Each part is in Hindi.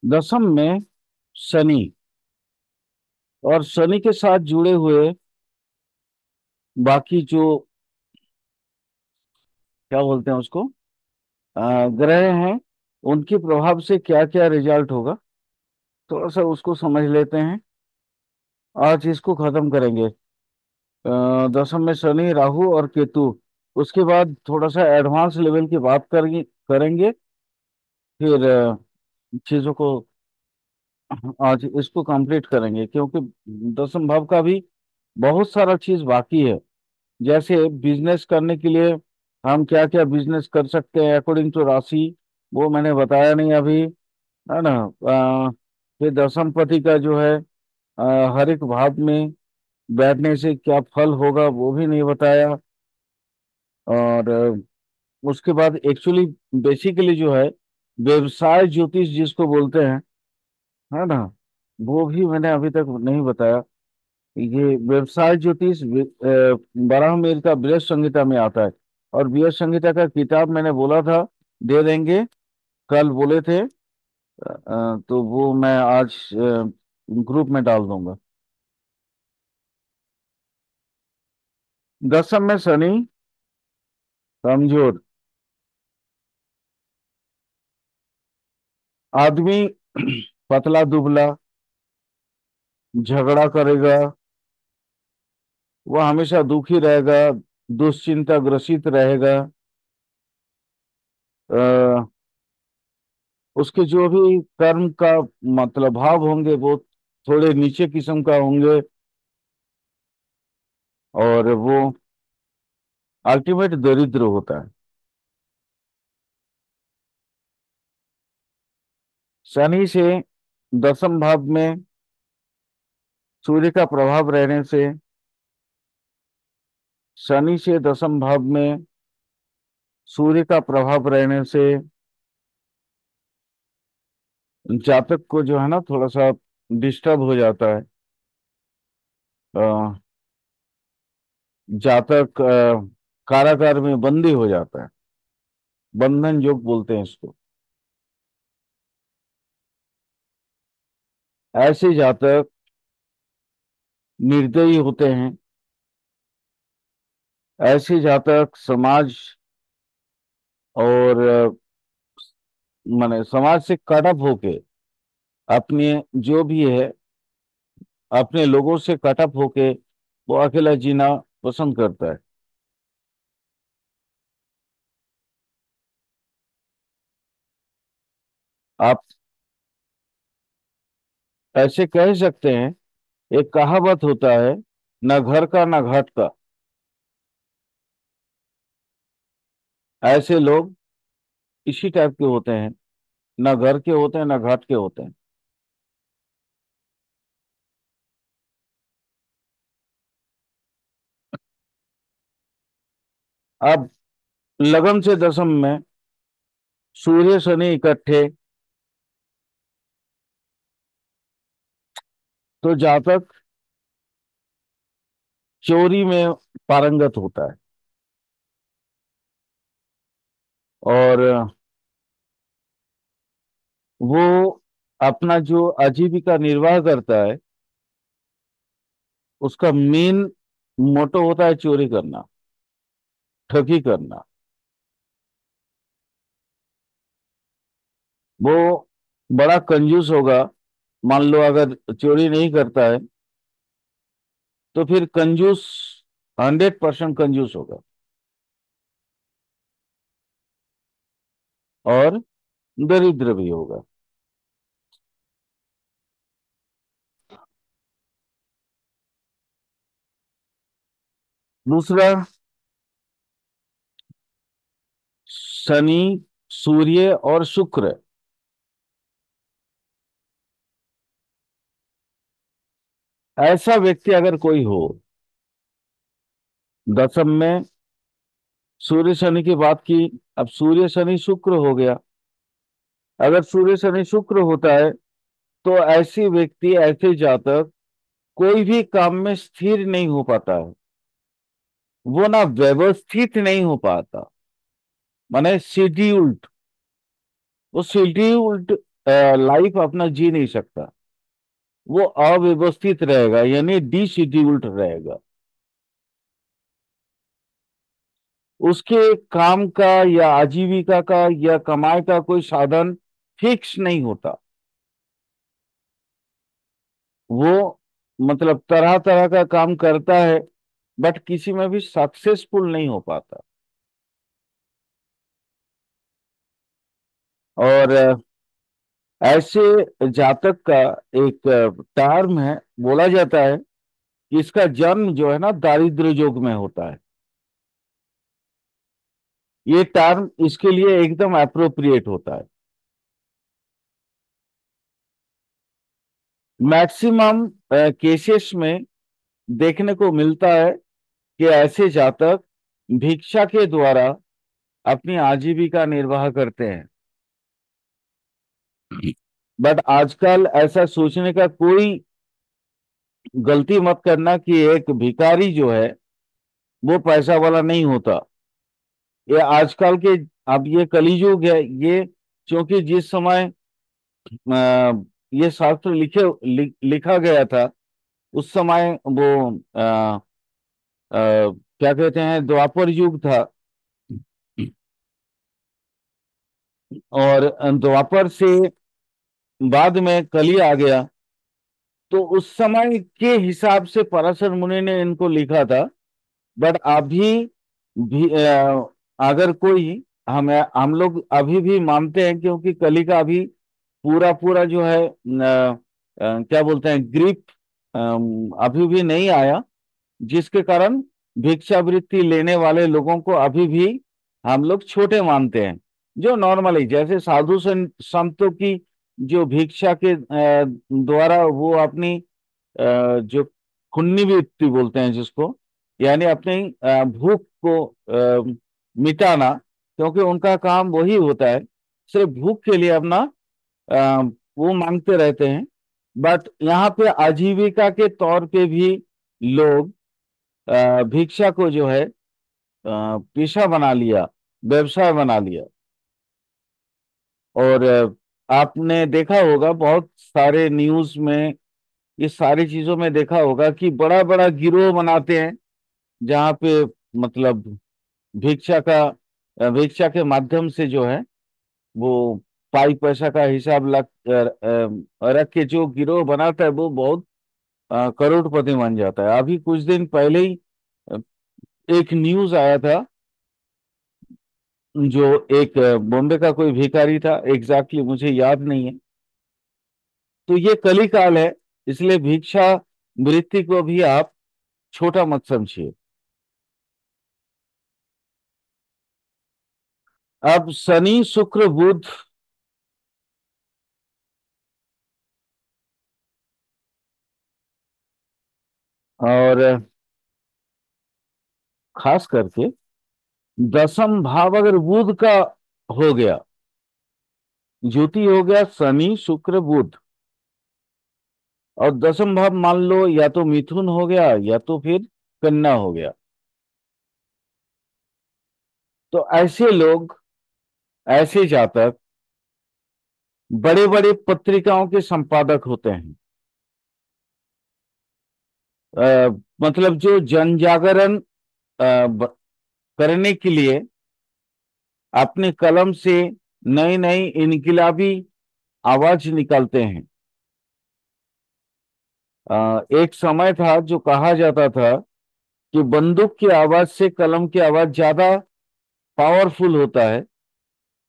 दसम में शनि, और शनि के साथ जुड़े हुए बाकी जो क्या बोलते हैं उसको, ग्रह हैं, उनके प्रभाव से क्या क्या रिजल्ट होगा, थोड़ा सा उसको समझ लेते हैं। आज इसको खत्म करेंगे। दसम में शनि, राहु और केतु। उसके बाद थोड़ा सा एडवांस लेवल की बात करेंगे। फिर चीजों को आज इसको कंप्लीट करेंगे, क्योंकि दसम भाव का भी बहुत सारा चीज बाकी है। जैसे बिजनेस करने के लिए हम क्या क्या बिजनेस कर सकते हैं अकॉर्डिंग टू राशि, वो मैंने बताया नहीं अभी, है ना। फिर दसम पति का जो है हर एक भाव में बैठने से क्या फल होगा वो भी नहीं बताया। और उसके बाद एक्चुअली बेसिकली जो है व्यवसाय ज्योतिष जिसको बोलते हैं, है ना, वो भी मैंने अभी तक नहीं बताया। ये व्यवसाय ज्योतिष बारहवें का बृहद संहिता में आता है। और बृहद संहिता का किताब मैंने बोला था दे देंगे, कल बोले थे। तो वो मैं आज ग्रुप में डाल दूंगा। दसम में शनि कमजोर, आदमी पतला दुबला, झगड़ा करेगा, वह हमेशा दुखी रहेगा, दुश्चिंता ग्रसित रहेगा। अ, उसके जो भी कर्म का मतलब भाव होंगे वो थोड़े नीचे किस्म का होंगे। और वो अल्टीमेट दरिद्र होता है। शनि से दसम भाव में सूर्य का प्रभाव रहने से, शनि से दसम भाव में सूर्य का प्रभाव रहने से जातक को जो है ना थोड़ा सा डिस्टर्ब हो जाता है। अ, जातक कारागार में बंदी हो जाता है, बंधन योग बोलते हैं इसको। ऐसे जातक निर्दयी होते हैं। ऐसे जातक समाज और माने समाज से कट ऑफ होके अपने जो भी है अपने लोगों से कट ऑफ होके वो अकेला जीना पसंद करता है। आप ऐसे कह सकते हैं, एक कहावत होता है, न घर का न घाट का। ऐसे लोग इसी टाइप के होते हैं, न घर के होते हैं न घाट के होते हैं। अब लगन से दसम में सूर्य शनि इकट्ठे, तो जातक चोरी में पारंगत होता है। और वो अपना जो आजीविका निर्वाह करता है उसका मेन मोटो होता है चोरी करना, ठगी करना। वो बड़ा कंजूस होगा। मान लो अगर चोरी नहीं करता है तो फिर कंजूस 100% कंजूस होगा, और दरिद्र भी होगा। दूसरा, शनि, सूर्य और शुक्र। ऐसा व्यक्ति अगर कोई हो, दसम में सूर्य शनि की बात की, अब सूर्य शनि शुक्र हो गया। अगर सूर्य शनि शुक्र होता है तो ऐसी व्यक्ति, ऐसे जातक कोई भी काम में स्थिर नहीं हो पाता है। वो ना व्यवस्थित नहीं हो पाता, माने शेड्यूल्ड, वो शेड्यूल्ड लाइफ अपना जी नहीं सकता। वो अव्यवस्थित रहेगा, यानी डिशेड्यूल्ड रहेगा। उसके काम का या आजीविका का या कमाई का कोई साधन फिक्स नहीं होता। वो मतलब तरह तरह का काम करता है, बट किसी में भी सक्सेसफुल नहीं हो पाता। और ऐसे जातक का एक टर्म है, बोला जाता है कि इसका जन्म जो है ना दारिद्र्य युग में होता है। ये टर्म इसके लिए एकदम अप्रोप्रिएट होता है। मैक्सिमम केसेस में देखने को मिलता है कि ऐसे जातक भिक्षा के द्वारा अपनी आजीविका निर्वाह करते हैं। बट आजकल ऐसा सोचने का कोई गलती मत करना कि एक भिखारी जो है वो पैसा वाला नहीं होता। ये आजकल के, अब ये कलयुग है ये, क्योंकि जिस समय ये शास्त्र लिखा गया था, उस समय वो क्या कहते हैं, द्वापर युग था। और द्वापर से बाद में कली आ गया। तो उस समय के हिसाब से पराशर मुनि ने इनको लिखा था। बट अभी भी अगर कोई, हम लोग अभी भी मानते हैं, क्योंकि कली का अभी पूरा पूरा जो है क्या बोलते हैं, ग्रिप अभी भी नहीं आया। जिसके कारण भिक्षावृत्ति लेने वाले लोगों को अभी भी हम लोग छोटे मानते हैं। जो नॉर्मली जैसे साधु संतों की जो भिक्षा के द्वारा वो अपनी जो खुन्नी वृत्ति बोलते हैं जिसको, यानी अपनी भूख को मिटाना, क्योंकि उनका काम वही होता है, सिर्फ भूख के लिए अपना अ, वो मांगते रहते हैं। बट यहाँ पे आजीविका के तौर पे भी लोग भिक्षा को जो है पेशा बना लिया, व्यवसाय बना लिया। और आपने देखा होगा बहुत सारे न्यूज में, ये सारी चीजों में देखा होगा कि बड़ा बड़ा गिरोह बनाते हैं, जहाँ पे मतलब भिक्षा का भिक्षा के माध्यम से जो है वो पाई पैसा का हिसाब रख के जो गिरोह बनाता है वो बहुत करोड़पति बन जाता है। अभी कुछ दिन पहले ही अ, एक न्यूज आया था, जो एक बॉम्बे का कोई भिखारी था, एग्जैक्टली मुझे याद नहीं है। तो ये कली काल है, इसलिए भिक्षा वृत्ति को भी आप छोटा मत समझिए। अब शनि शुक्र बुध, और खास करके दसम भाव अगर बुध का हो गया, ज्योति हो गया शनि शुक्र बुध, और दसम भाव मान लो या तो मिथुन हो गया या तो फिर कन्या हो गया, तो ऐसे लोग, ऐसे जातक बड़े बड़े पत्रिकाओं के संपादक होते हैं। अ, मतलब जो जन जागरण करने के लिए अपने कलम से नई नई इनकिलाबी आवाज निकालते हैं। एक समय था जो कहा जाता था कि बंदूक की आवाज से कलम की आवाज ज्यादा पावरफुल होता है।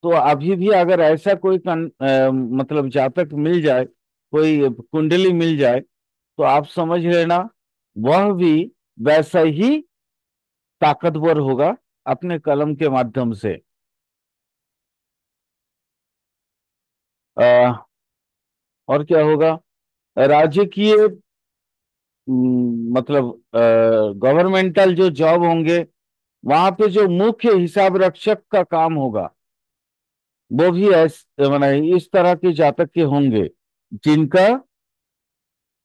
तो अभी भी अगर ऐसा कोई मतलब जातक मिल जाए, कोई कुंडली मिल जाए, तो आप समझ लेना वह भी वैसा ही ताकतवर होगा अपने कलम के माध्यम से। आ, और क्या होगा, राजकीय मतलब गवर्नमेंटल जो जॉब होंगे, वहां पे जो मुख्य हिसाब रक्षक का काम होगा वो भी माने इस तरह के जातक के होंगे, जिनका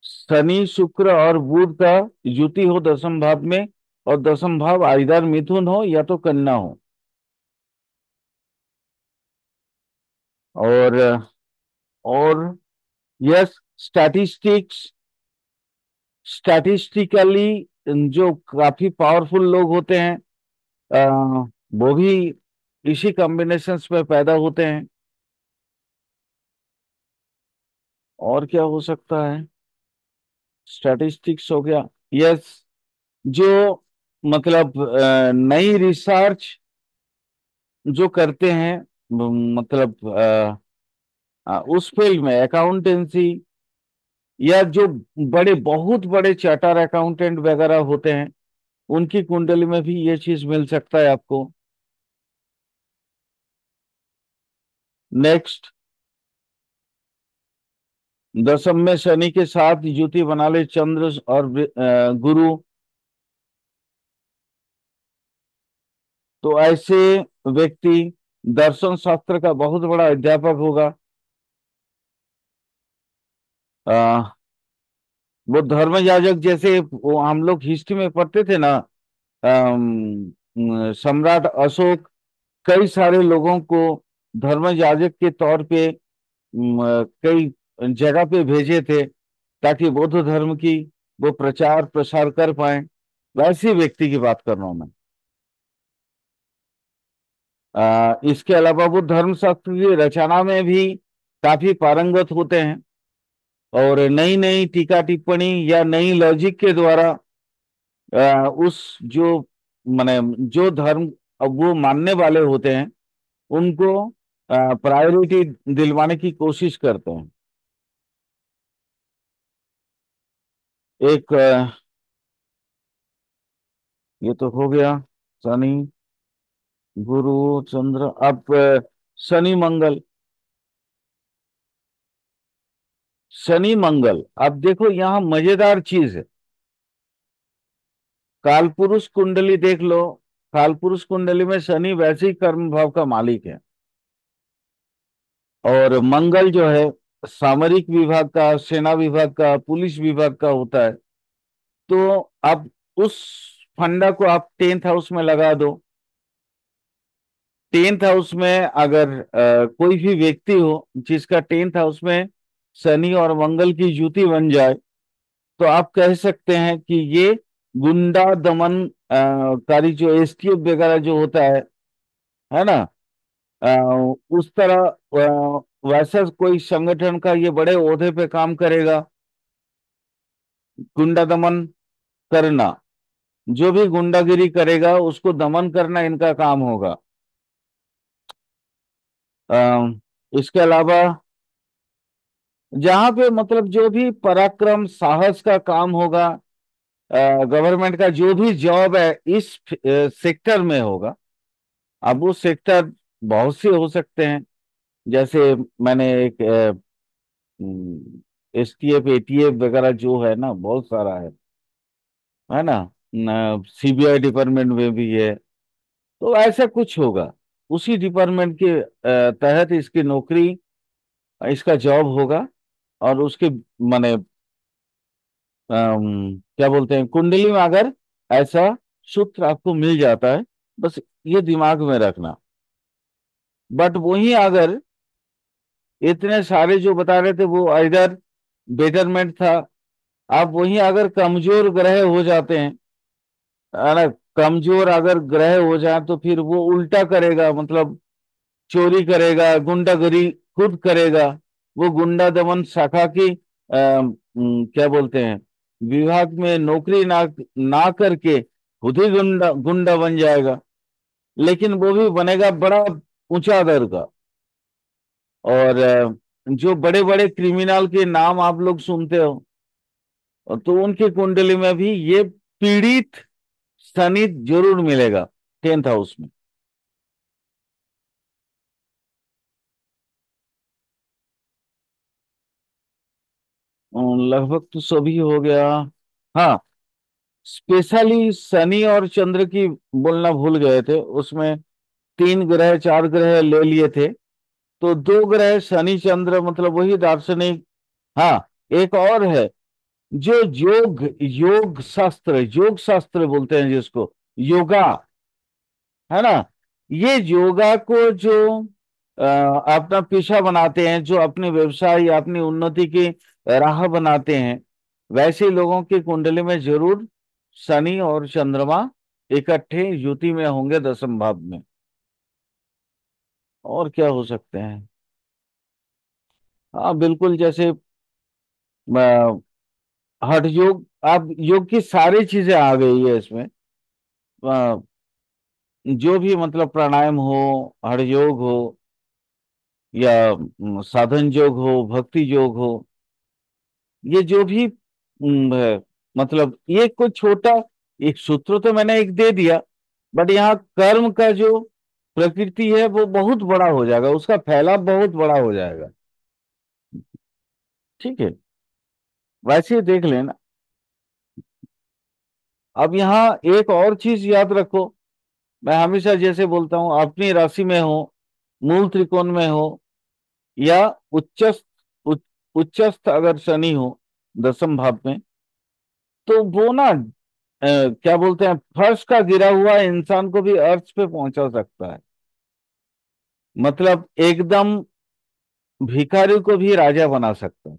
शनि शुक्र और बुध का युति हो दसम भाव में, और दसम भाव आइदर मिथुन हो या तो कन्या हो। और और यस, स्टैटिस्टिक्स, स्टैटिस्टिकली जो काफी पावरफुल लोग होते हैं, वो भी इसी कॉम्बिनेशंस में पैदा होते हैं। और क्या हो सकता है? स्टैटिस्टिक्स हो गया। यस, जो मतलब नई रिसर्च जो करते हैं, मतलब उस फील्ड में अकाउंटेंसी, या जो बड़े बहुत बड़े चार्टर अकाउंटेंट वगैरह होते हैं, उनकी कुंडली में भी ये चीज मिल सकता है आपको। नेक्स्ट, दसम में शनि के साथ युति बना ले चंद्र और गुरु, तो ऐसे व्यक्ति दर्शन शास्त्र का बहुत बड़ा अध्यापक होगा। आ, वो धर्म याजक, जैसे वो हम लोग हिस्ट्री में पढ़ते थे ना, सम्राट अशोक कई सारे लोगों को धर्म याजक के तौर पे कई जगह पे भेजे थे, ताकि बौद्ध धर्म की वो प्रचार प्रसार कर पाए। वैसे व्यक्ति की बात कर रहा हूं मैं। इसके अलावा वो धर्मशास्त्र की रचना में भी काफी पारंगत होते हैं, और नई नई टीका टिप्पणी या नई लॉजिक के द्वारा उस जो माने जो धर्म अब वो मानने वाले होते हैं, उनको प्रायोरिटी दिलवाने की कोशिश करते हैं। एक ये तो हो गया, शनि गुरु चंद्र। अब शनि मंगल, शनि मंगल, अब देखो यहाँ मजेदार चीज है। कालपुरुष कुंडली देख लो। कालपुरुष कुंडली में शनि वैसे ही कर्म भाव का मालिक है, और मंगल जो है सामरिक विभाग का, सेना विभाग का, पुलिस विभाग का होता है। तो अब उस फंडा को आप 10th हाउस में लगा दो। 10th हाउस में अगर कोई भी व्यक्ति हो जिसका 10th हाउस में शनि और मंगल की युति बन जाए, तो आप कह सकते हैं कि ये गुंडा दमन कारी जो एसटीएफ वगैरह जो होता है ना, उस तरह वैसा कोई संगठन का ये बड़े ओहदे पे काम करेगा। गुंडा दमन करना, जो भी गुंडागिरी करेगा उसको दमन करना इनका काम होगा। इसके अलावा जहां पे मतलब जो भी पराक्रम साहस का काम होगा, गवर्नमेंट का जो भी जॉब है इस सेक्टर में होगा। अब वो सेक्टर बहुत से हो सकते हैं, जैसे मैंने एक एसटीएफ एटीएफ वगैरह जो है ना, बहुत सारा है ना, सीबीआई डिपार्टमेंट में भी है। तो ऐसा कुछ होगा, उसी डिपार्टमेंट के तहत इसकी नौकरी, इसका जॉब होगा। और उसके माने क्या बोलते हैं, कुंडली में अगर ऐसा सूत्र आपको मिल जाता है, बस ये दिमाग में रखना। बट वही अगर इतने सारे जो बता रहे थे वो इधर बेटरमेंट था, आप वही अगर कमजोर ग्रह हो जाते हैं, है ना, कमजोर अगर ग्रह हो जाए तो फिर वो उल्टा करेगा, मतलब चोरी करेगा, गुंडागिरी खुद करेगा। वो गुंडा दमन शाखा की क्या बोलते हैं, विभाग में नौकरी ना ना करके खुद ही गुंडा गुंडा बन जाएगा। लेकिन वो भी बनेगा बड़ा ऊंचा दर का। और जो बड़े बड़े क्रिमिनल के नाम आप लोग सुनते हो, तो उनकी कुंडली में भी ये पीड़ित शनि जरूर मिलेगा 10th हाउस में। लगभग तो सभी हो गया। हाँ, स्पेशली शनि और चंद्र की बोलना भूल गए थे, उसमें 3 ग्रह 4 ग्रह ले लिए थे। तो 2 ग्रह शनि चंद्र, मतलब वही दार्शनिक। हाँ, एक और है जो योग शास्त्र बोलते हैं जिसको, योगा, है ना। ये योगा को जो अपना पेशा बनाते हैं, जो अपने व्यवसाय या अपनी उन्नति की राह बनाते हैं, वैसे लोगों की कुंडली में जरूर शनि और चंद्रमा इकट्ठे युति में होंगे, दसम भाव में। और क्या हो सकते हैं? हाँ बिल्कुल, जैसे हठ योग, आप योग की सारी चीजें आ गई है इसमें। अ, जो भी मतलब प्राणायाम हो, हठ योग हो, या साधन योग हो, भक्ति योग हो, ये जो भी है, मतलब ये कोई छोटा, एक सूत्र तो मैंने एक दे दिया, बट यहाँ कर्म का जो प्रकृति है वो बहुत बड़ा हो जाएगा, उसका फैलाव बहुत बड़ा हो जाएगा। ठीक है, वैसे ही देख लेना। अब यहाँ एक और चीज याद रखो, मैं हमेशा जैसे बोलता हूँ, अपनी राशि में हो, मूल त्रिकोण में हो, या उच्चस्थ उच्चस्थ अगर शनि हो दसम भाव में, तो वो ना क्या बोलते हैं, फर्श का गिरा हुआ इंसान को भी अर्थ पे पहुंचा सकता है। मतलब एकदम भिखारी को भी राजा बना सकता है।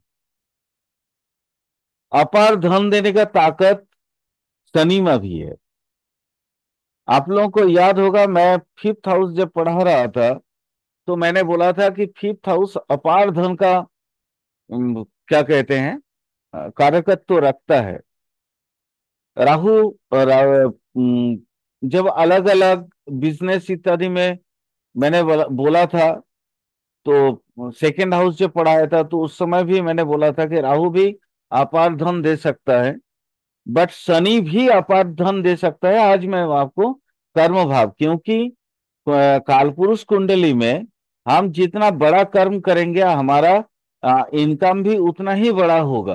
अपार धन देने का ताकत शनि में भी है। आप लोगों को याद होगा, मैं फिफ्थ हाउस जब पढ़ा रहा था, तो मैंने बोला था कि फिफ्थ हाउस अपार धन का क्या कहते हैं, कारकत्व तो रखता है। राहु और जब अलग अलग बिजनेस इत्यादि में मैंने बोला था, तो सेकेंड हाउस जब पढ़ाया था, तो उस समय भी मैंने बोला था कि राहु भी अपार धन दे सकता है, बट शनि भी अपार धन दे सकता है। आज मैं आपको कर्म भाव, क्योंकि कालपुरुष कुंडली में हम जितना बड़ा कर्म करेंगे, हमारा इनकम भी उतना ही बड़ा होगा।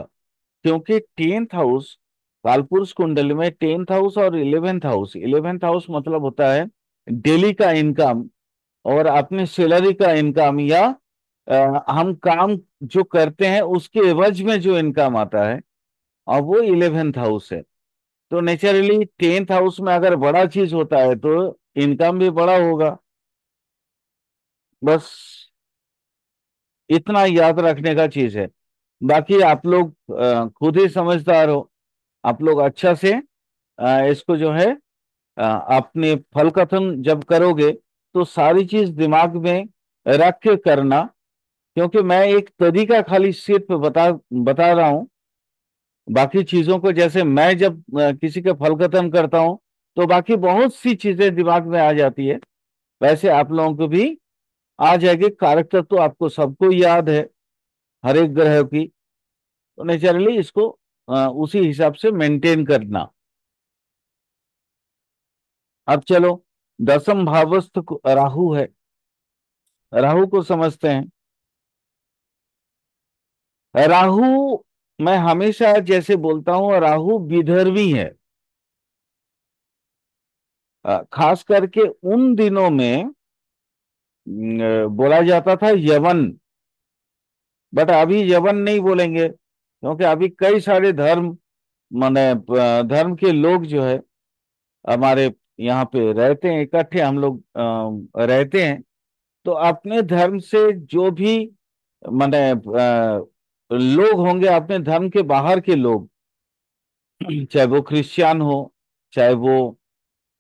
क्योंकि टेंथ हाउस, कालपुरुष कुंडली में टेंथ हाउस और इलेवेंथ हाउस मतलब होता है डेली का इनकम, और अपने सैलरी का इनकम, या हम काम जो करते हैं उसके एवज में जो इनकम आता है, और वो इलेवेंथ हाउस है। तो नेचुरली टेंथ हाउस में अगर बड़ा चीज होता है तो इनकम भी बड़ा होगा। बस इतना याद रखने का चीज है। बाकी आप लोग खुद ही समझदार हो। आप लोग अच्छा से इसको जो है अपने फल कथन जब करोगे, तो सारी चीज दिमाग में रख के करना। क्योंकि मैं एक तरीका खाली सिर्फ बता रहा हूं। बाकी चीजों को, जैसे मैं जब किसी का फल कथन करता हूं, तो बाकी बहुत सी चीजें दिमाग में आ जाती है, वैसे आप लोगों को भी आ जाएगी। कारक तत्व तो आपको सबको याद है, हर एक ग्रह की। तो नेचुरली इसको उसी हिसाब से मेंटेन करना। अब चलो, दसम भावस्थ राहु है, राहु को समझते हैं। राहु, मैं हमेशा जैसे बोलता हूं, राहु विधर्मी है। खास करके उन दिनों में बोला जाता था यवन, बट अभी यवन नहीं बोलेंगे, क्योंकि अभी कई सारे धर्म, माने धर्म के लोग जो है हमारे यहाँ पे रहते हैं, इकट्ठे हम लोग रहते हैं। तो अपने धर्म से जो भी माने लोग होंगे, अपने धर्म के बाहर के लोग, चाहे वो क्रिश्चियन हो, चाहे वो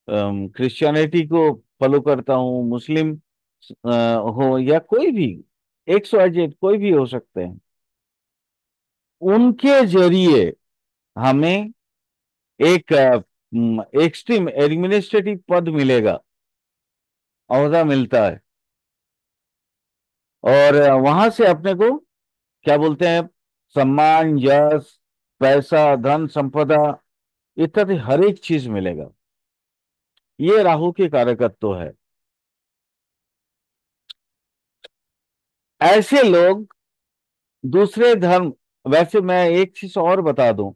क्रिश्चियनिटी को फॉलो करता हूँ, मुस्लिम हो, या कोई भी, एक्स वाई जेड कोई भी हो सकते हैं, उनके जरिए हमें एक एक्सट्रीम एडमिनिस्ट्रेटिव पद मिलेगा, ओहदा मिलता है। और वहां से अपने को क्या बोलते हैं, सम्मान, यश, पैसा, धन संपदा इत्यादि हर एक चीज मिलेगा। ये राहु के कारकत्व है। ऐसे लोग दूसरे धर्म, वैसे मैं एक चीज और बता दूं,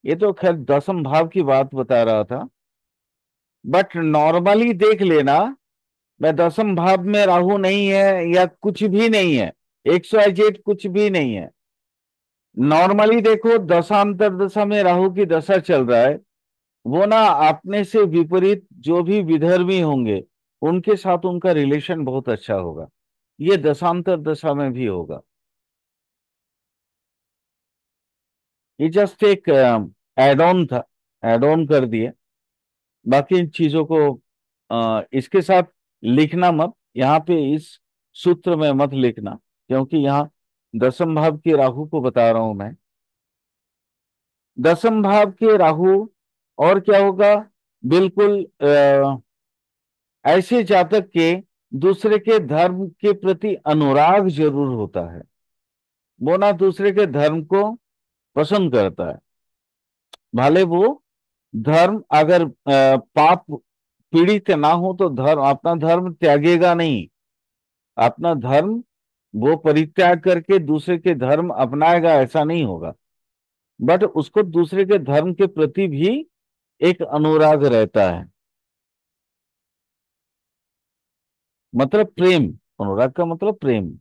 ये तो खैर दसम भाव की बात बता रहा था, बट नॉर्मली देख लेना, मैं दसम भाव में राहु नहीं है या कुछ भी नहीं है, एक्स वाई जेड कुछ भी नहीं है, नॉर्मली देखो दशांतर दशा में राहु की दशा चल रहा है, वो ना अपने से विपरीत जो भी विधर्मी होंगे, उनके साथ उनका रिलेशन बहुत अच्छा होगा। ये दशांतर दशा में भी होगा। ये जस्ट एक एड ऑन था, एड ऑन कर दिए। बाकी इन चीजों को इसके साथ लिखना मत, यहाँ पे इस सूत्र में मत लिखना, क्योंकि यहाँ दसम भाव के राहु को बता रहा हूं मैं। दसम भाव के राहु, और क्या होगा, बिल्कुल ऐसे जातक के दूसरे के धर्म के प्रति अनुराग जरूर होता है। वो ना दूसरे के धर्म को पसंद करता है। भले वो धर्म अगर पाप पीड़ित ना हो तो धर्म, अपना धर्म त्यागेगा नहीं। अपना धर्म वो परित्याग करके दूसरे के धर्म अपनाएगा, ऐसा नहीं होगा। बट उसको दूसरे के धर्म के प्रति भी एक अनुराग रहता है, मतलब प्रेम। अनुराग का मतलब प्रेम।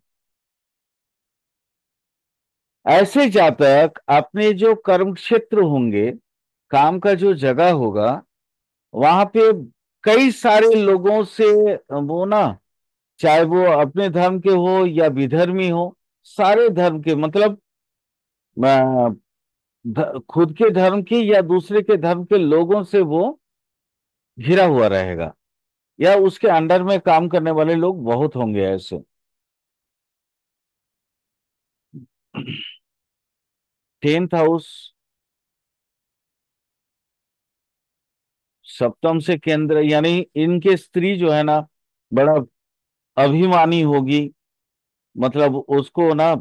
ऐसे जातक अपने जो कर्म क्षेत्र होंगे, काम का जो जगह होगा, वहां पे कई सारे लोगों से वो ना, चाहे वो अपने धर्म के हो या विधर्मी हो, सारे धर्म के मतलब खुद के धर्म के या दूसरे के धर्म के लोगों से वो घिरा हुआ रहेगा, या उसके अंडर में काम करने वाले लोग बहुत होंगे ऐसे। 10th हाउस सप्तम से केंद्र, यानी इनके स्त्री जो है ना, बड़ा अभिमानी होगी। मतलब उसको ना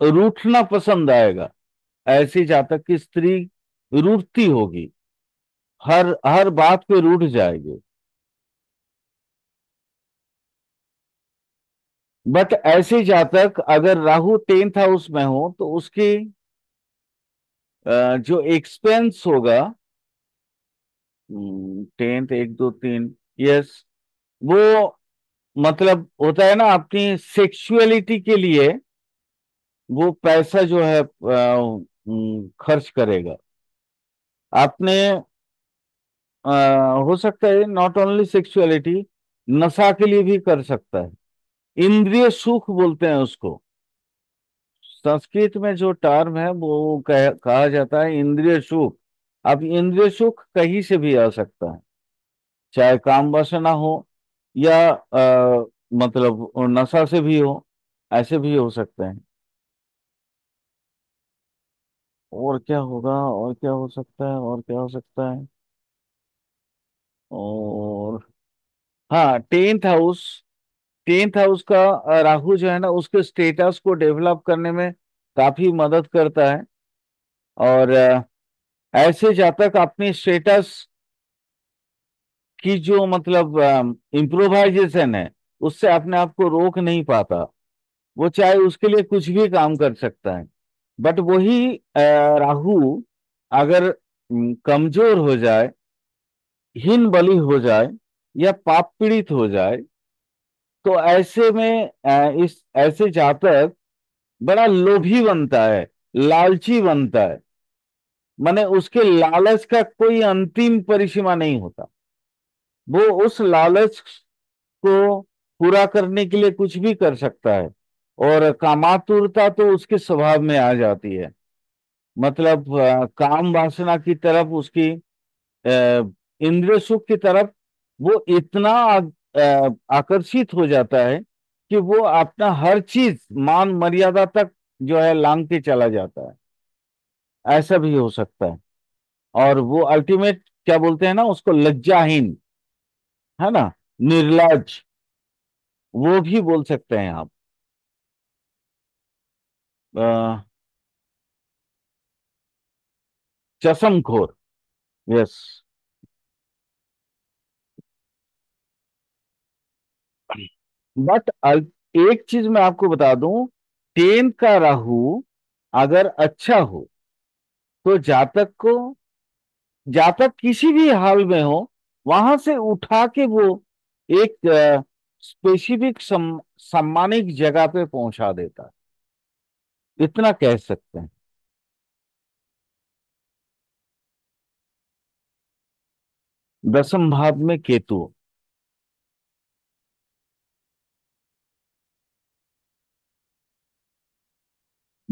रूठना पसंद आएगा। ऐसी जातक की स्त्री रूठती होगी, हर हर बात पे रूठ जाएगी। बट ऐसे जातक अगर राहु 10th हाउस में हो तो उसकी जो एक्सपेंस होगा, 10th, 1 2 3, यस, वो मतलब होता है ना, अपनी सेक्सुअलिटी के लिए वो पैसा जो है खर्च करेगा। आपने अ, हो सकता है नॉट ओनली सेक्सुअलिटी, नशा के लिए भी कर सकता है। इंद्रिय सुख बोलते हैं उसको। संस्कृत में जो टर्म है वो कहा जाता है इंद्रिय सुख। अब इंद्रिय सुख कहीं से भी आ सकता है, चाहे काम वासना हो या मतलब नशा से भी हो, ऐसे भी हो सकते हैं। और क्या होगा, और क्या हो सकता है, और क्या हो सकता है। और हाँ, 10th हाउस, 10th हाउस का राहु जो है ना, उसके स्टेटस को डेवलप करने में काफी मदद करता है। और ऐसे जातक अपनी स्टेटस की जो मतलब इम्प्रोवाइजेशन है, उससे अपने आप को रोक नहीं पाता। वो चाहे उसके लिए कुछ भी काम कर सकता है। बट वही राहु अगर कमजोर हो जाए, हीन बलि हो जाए, या पाप पीड़ित हो जाए, तो ऐसे में इस ऐसे जातक बड़ा लोभी बनता है, लालची बनता है। माने उसके लालच का कोई अंतिम परिसीमा नहीं होता। वो उस लालच को पूरा करने के लिए कुछ भी कर सकता है। और कामातुरता तो उसके स्वभाव में आ जाती है। मतलब काम वासना की तरफ उसकी, इंद्रिय सुख की तरफ वो इतना आकर्षित हो जाता है कि वो अपना हर चीज मान मर्यादा तक जो है लांग के चला जाता है। ऐसा भी हो सकता है। और वो अल्टीमेट क्या बोलते हैं ना उसको, लज्जाहीन, है ना, निर्लज, वो भी बोल सकते हैं आप। चशमखोर, यस। बट एक चीज मैं आपको बता दूं, 10 का राहु अगर अच्छा हो तो जातक किसी भी हाल में हो, वहां से उठा के वो एक स्पेसिफिक सम्मानित जगह पे पहुंचा देता है, इतना कह सकते हैं। दसम भाव में केतु,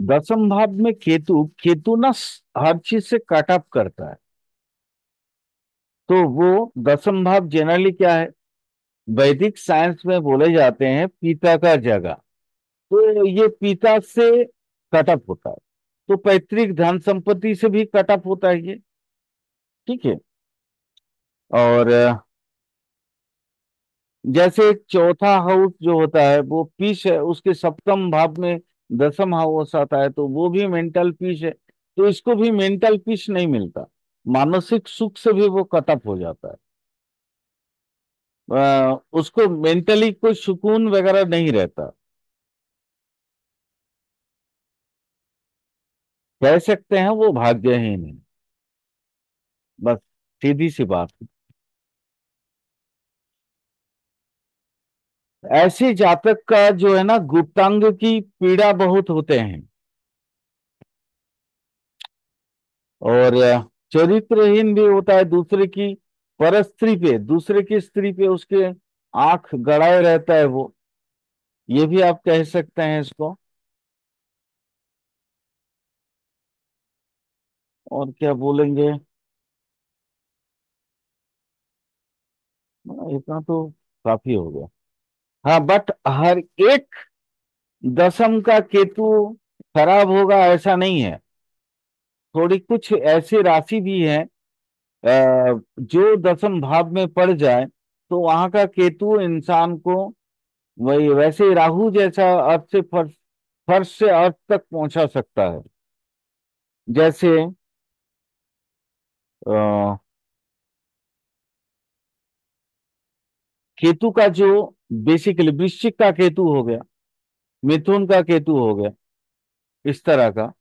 दसम भाव में केतु, केतु ना हर चीज से कट अप करता है। तो वो दसम भाव जनरली क्या है, वैदिक साइंस में बोले जाते हैं पिता का जगह। तो ये पिता से कटअप होता है, तो पैतृक धन संपत्ति से भी कटअप होता है ये। ठीक है। और जैसे एक चौथा हाउस जो होता है वो पीस है, उसके सप्तम भाव में दसम हाउस आता है, तो वो भी मेंटल पीस है। तो इसको भी मेंटल पीस नहीं मिलता, मानसिक सुख से भी वो कटअप हो जाता है। उसको मेंटली कोई सुकून वगैरह नहीं रहता। कह सकते हैं वो भाग्यहीन है, बस, सीधी सी बात। ऐसे जातक का जो है ना, गुप्तांग की पीड़ा बहुत होते हैं। और चरित्रहीन भी होता है, दूसरे की पर स्त्री पे, दूसरे की स्त्री पे उसके आंख गड़ाए रहता है वो। ये भी आप कह सकते हैं इसको। और क्या बोलेंगे, इतना तो काफी हो गया। हाँ, बट हर एक दशम का केतु खराब होगा ऐसा नहीं है। थोड़ी कुछ ऐसी राशि भी है जो दसम भाव में पड़ जाए तो वहां का केतु इंसान को, वही वैसे ही राहु जैसा अर्थ से फर्श, फर्श से अर्थ तक पहुंचा सकता है। जैसे अ, केतु का जो बेसिकली वृश्चिक का केतु हो गया, मिथुन का केतु हो गया, इस तरह का।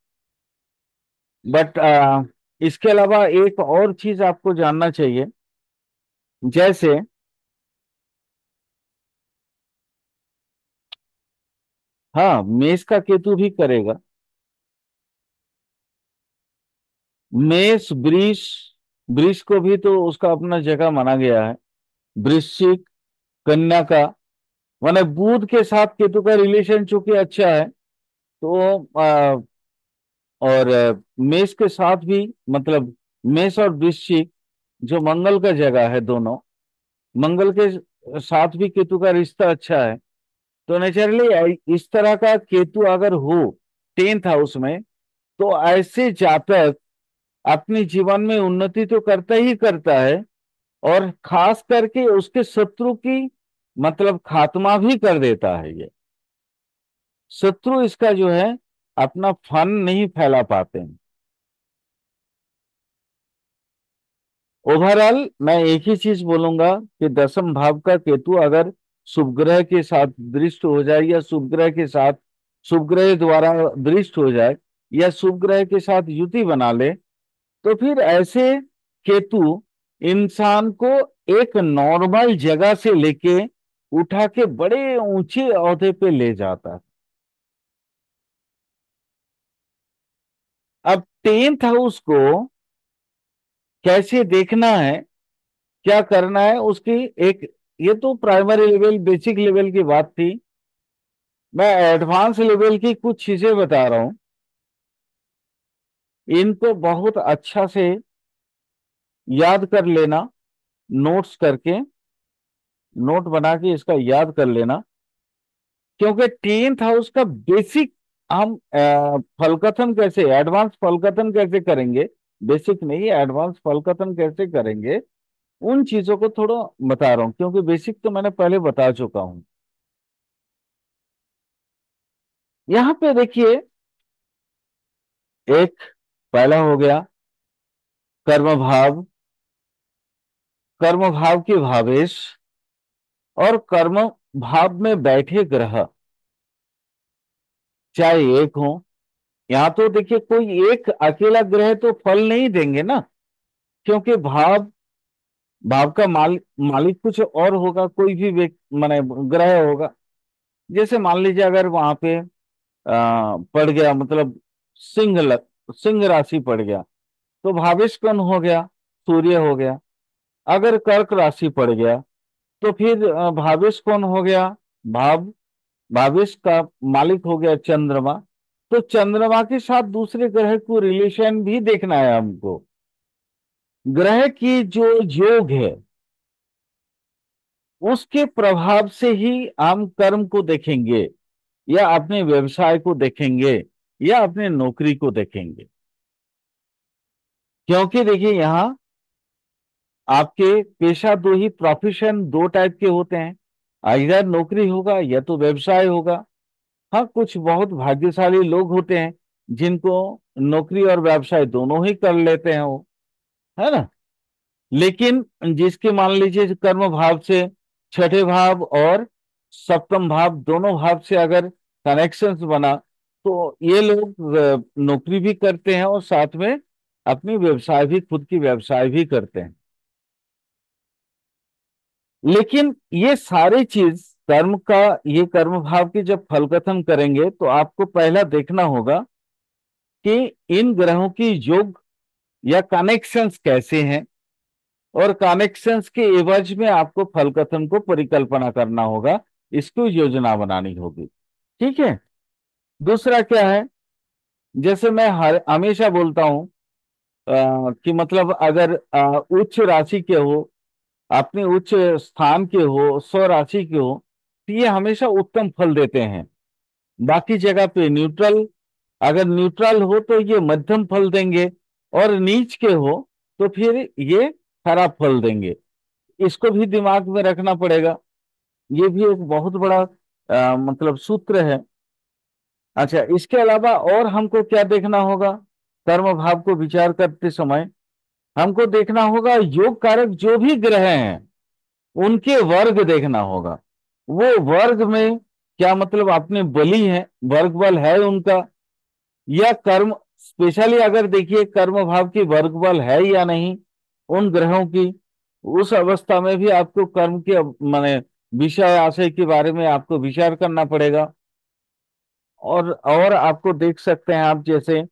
बट इसके अलावा एक और चीज आपको जानना चाहिए। जैसे हाँ, मेष का केतु भी करेगा। मेष, वृष, वृष को भी तो उसका अपना जगह माना गया है। वृश्चिक, कन्या का, माने बुध के साथ केतु का रिलेशन चूंकि अच्छा है, तो और मेष के साथ भी, मतलब मेष और वृश्चिक जो मंगल का जगह है दोनों, मंगल के साथ भी केतु का रिश्ता अच्छा है। तो नेचुरली इस तरह का केतु अगर हो 10th हाउस में, तो ऐसे जातक अपने जीवन में उन्नति तो करता ही करता है, और खास करके उसके शत्रु की, मतलब खात्मा भी कर देता है ये। शत्रु इसका जो है अपना फन नहीं फैला पाते हैं। ओवरऑल मैं एक ही चीज बोलूंगा कि दसम भाव का केतु अगर शुभ ग्रह के साथ दृष्ट हो जाए, या शुभ ग्रह के साथ, शुभ ग्रह द्वारा दृष्ट हो जाए, या शुभ ग्रह के साथ युति बना ले, तो फिर ऐसे केतु इंसान को एक नॉर्मल जगह से लेके उठा के बड़े ऊंचे ओहदे पे ले जाता है। अब 10th हाउस को कैसे देखना है, क्या करना है उसकी एक, ये तो प्राइमरी लेवल बेसिक लेवल की बात थी। मैं एडवांस लेवल की कुछ चीजें बता रहा हूं। इनको बहुत अच्छा से याद कर लेना, नोट्स करके, नोट बना के इसका याद कर लेना। क्योंकि 10th हाउस का बेसिक हम फलकथन कैसे, एडवांस फलकथन कैसे करेंगे, बेसिक नहीं, एडवांस फलकथन कैसे करेंगे, उन चीजों को थोड़ा बता रहा हूँ, क्योंकि बेसिक तो मैंने पहले बता चुका हूं। यहाँ पे देखिए, एक पहला हो गया कर्म भाव, कर्म भाव के भावेश, और कर्म भाव में बैठे ग्रह चाहे एक हो। यहाँ तो देखिए कोई एक अकेला ग्रह तो फल नहीं देंगे ना, क्योंकि भाव, भाव का मालिक कुछ और होगा, कोई भी माने ग्रह होगा। जैसे मान लीजिए अगर वहां पे पड़ गया, मतलब सिंह सिंह राशि पड़ गया, तो भावेश कौन हो गया, सूर्य हो गया। अगर कर्क राशि पड़ गया, तो फिर भावेश कौन हो गया, भाव, भावेश का मालिक हो गया चंद्रमा। तो चंद्रमा के साथ दूसरे ग्रह को रिलेशन भी देखना है हमको। ग्रह की जो योग है उसके प्रभाव से ही हम कर्म को देखेंगे, या अपने व्यवसाय को देखेंगे, या अपने नौकरी को देखेंगे। क्योंकि देखिए यहाँ आपके पेशा दो ही, प्रोफेशन दो टाइप के होते हैं, इधर नौकरी होगा या तो व्यवसाय होगा। हाँ, कुछ बहुत भाग्यशाली लोग होते हैं जिनको नौकरी और व्यवसाय दोनों ही कर लेते हैं वो, है ना। लेकिन जिसके मान लीजिए कर्म भाव से छठे भाव और सप्तम भाव दोनों भाव से अगर कनेक्शंस बना, तो ये लोग नौकरी भी करते हैं और साथ में अपनी व्यवसाय भी, खुद की व्यवसाय भी करते हैं। लेकिन ये सारी चीज कर्म का, ये कर्म भाव की जब फल कथन करेंगे तो आपको पहला देखना होगा कि इन ग्रहों की योग या कनेक्शंस कैसे हैं, और कनेक्शंस के एवज में आपको फल कथन को परिकल्पना करना होगा, इसको योजना बनानी होगी। ठीक है। दूसरा क्या है, जैसे मैं हर हमेशा बोलता हूं कि मतलब अगर उच्च राशि के हो, अपने उच्च स्थान के हो, स्व राशि के हो, तो ये हमेशा उत्तम फल देते हैं। बाकी जगह पे न्यूट्रल, अगर न्यूट्रल हो तो ये मध्यम फल देंगे, और नीच के हो तो फिर ये खराब फल देंगे। इसको भी दिमाग में रखना पड़ेगा। ये भी एक बहुत बड़ा मतलब सूत्र है। अच्छा, इसके अलावा और हमको क्या देखना होगा कर्म भाव को विचार करते समय? हमको देखना होगा योग कारक जो भी ग्रह हैं उनके वर्ग देखना होगा। वो वर्ग में क्या मतलब अपने बली है, वर्ग बल है उनका, या कर्म, स्पेशली अगर देखिए कर्म भाव की वर्ग बल है या नहीं उन ग्रहों की, उस अवस्था में भी आपको कर्म के माने विषय आशय के बारे में आपको विचार करना पड़ेगा। और आपको देख सकते हैं आप, जैसे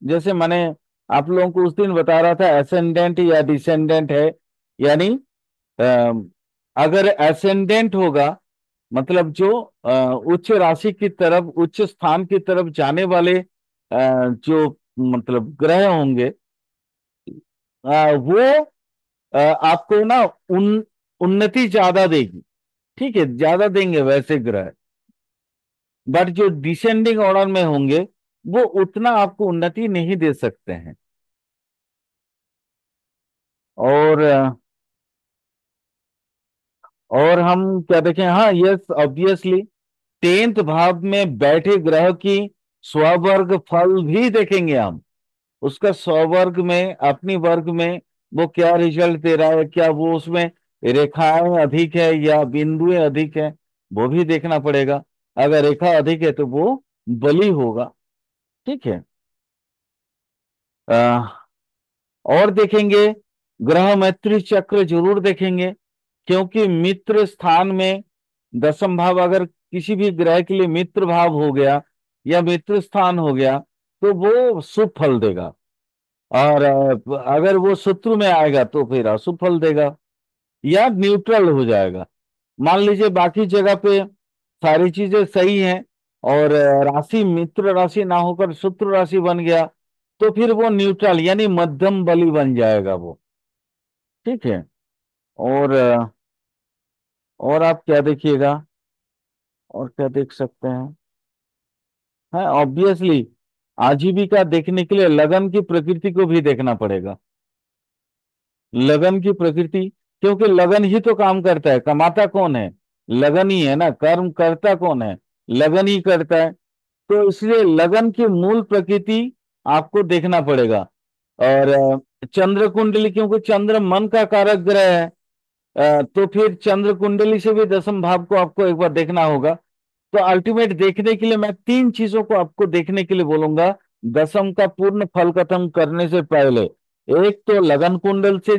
जैसे मैंने आप लोगों को उस दिन बता रहा था एसेंडेंट या डिसेंडेंट है। यानी अगर एसेंडेंट होगा मतलब जो उच्च राशि की तरफ, उच्च स्थान की तरफ जाने वाले जो मतलब ग्रह होंगे, वो आपको ना उन्नति ज्यादा देगी। ठीक है, ज्यादा देंगे वैसे ग्रह। बट जो डिसेंडिंग ऑर्डर में होंगे वो उतना आपको उन्नति नहीं दे सकते हैं। और और हम क्या देखें, हाँ यस ऑब्वियसली 10th भाव में बैठे ग्रह की स्ववर्ग फल भी देखेंगे हम। उसका स्ववर्ग में, अपनी वर्ग में वो क्या रिजल्ट दे रहा है, क्या वो उसमें रेखाएं अधिक है या बिंदुएं अधिक है, वो भी देखना पड़ेगा। अगर रेखा अधिक है तो वो बली होगा। ठीक है। और देखेंगे ग्रह मैत्री चक्र जरूर देखेंगे, क्योंकि मित्र स्थान में दसम भाव अगर किसी भी ग्रह के लिए मित्र भाव हो गया या मित्र स्थान हो गया तो वो शुभ फल देगा। और अगर वो शत्रु में आएगा तो फिर अशुभ फल देगा या न्यूट्रल हो जाएगा। मान लीजिए बाकी जगह पे सारी चीजें सही हैं और राशि मित्र राशि ना होकर शत्रु राशि बन गया, तो फिर वो न्यूट्रल यानी मध्यम बली बन जाएगा वो। ठीक है। और और आप क्या देखिएगा, और क्या देख सकते हैं? हाँ ऑब्वियसली आजीविका देखने के लिए लगन की प्रकृति को भी देखना पड़ेगा। लगन की प्रकृति, क्योंकि लगन ही तो काम करता है, कमाता कौन है? लगन ही है ना, कर्म करता कौन है? लगन ही करता है। तो इसलिए लगन की मूल प्रकृति आपको देखना पड़ेगा। और चंद्र कुंडली, क्योंकि चंद्र मन का कारक ग्रह है, तो फिर चंद्र कुंडली से भी दसम भाव को आपको एक बार देखना होगा। तो अल्टीमेट देखने के लिए मैं तीन चीजों को आपको देखने के लिए बोलूंगा दसम का पूर्ण फल खत्म करने से पहले। एक तो लगन कुंडल से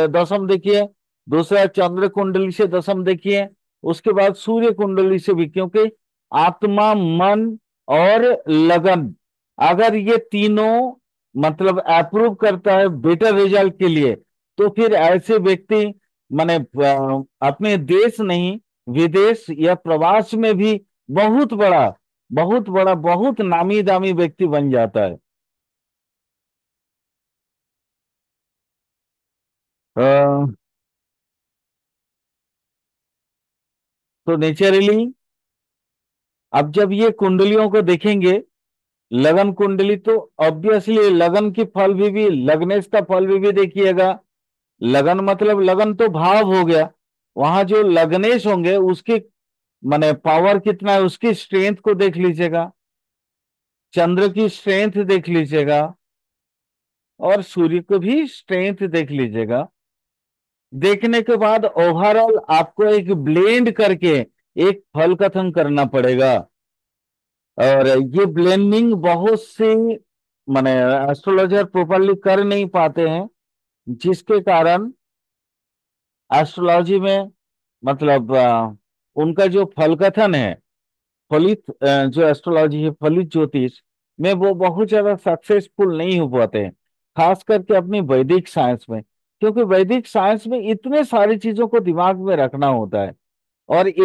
दसम देखिए, दूसरा चंद्र कुंडली से दसम देखिए, उसके बाद सूर्य कुंडली से भी, क्योंकि आत्मा, मन और लगन अगर ये तीनों मतलब अप्रूव करता है बेटर रिजल्ट के लिए, तो फिर ऐसे व्यक्ति माने अपने देश नहीं विदेश या प्रवास में भी बहुत बड़ा बहुत बड़ा, बहुत नामी दामी व्यक्ति बन जाता है। अ, तो नेचुरली अब जब ये कुंडलियों को देखेंगे, लगन कुंडली, तो ऑब्वियसली लगन की फल भी लग्नेश का फल भी देखिएगा। लगन मतलब लगन तो भाव हो गया, वहां जो लग्नेश होंगे उसकी माने पावर कितना है, उसकी स्ट्रेंथ को देख लीजिएगा, चंद्र की स्ट्रेंथ देख लीजिएगा, और सूर्य को भी स्ट्रेंथ देख लीजिएगा। देखने के बाद ओवरऑल आपको एक ब्लेंड करके एक फल कथन करना पड़ेगा। और ये ब्लेंडिंग बहुत सी माने एस्ट्रोलॉजर प्रॉपरली कर नहीं पाते हैं, जिसके कारण एस्ट्रोलॉजी में मतलब उनका जो फल कथन है, फलित जो एस्ट्रोलॉजी है, फलित ज्योतिष में वो बहुत ज्यादा सक्सेसफुल नहीं हो पाते हैं, खास करके अपनी वैदिक साइंस में। क्योंकि वैदिक साइंस में इतने सारी चीजों को दिमाग में रखना होता है, और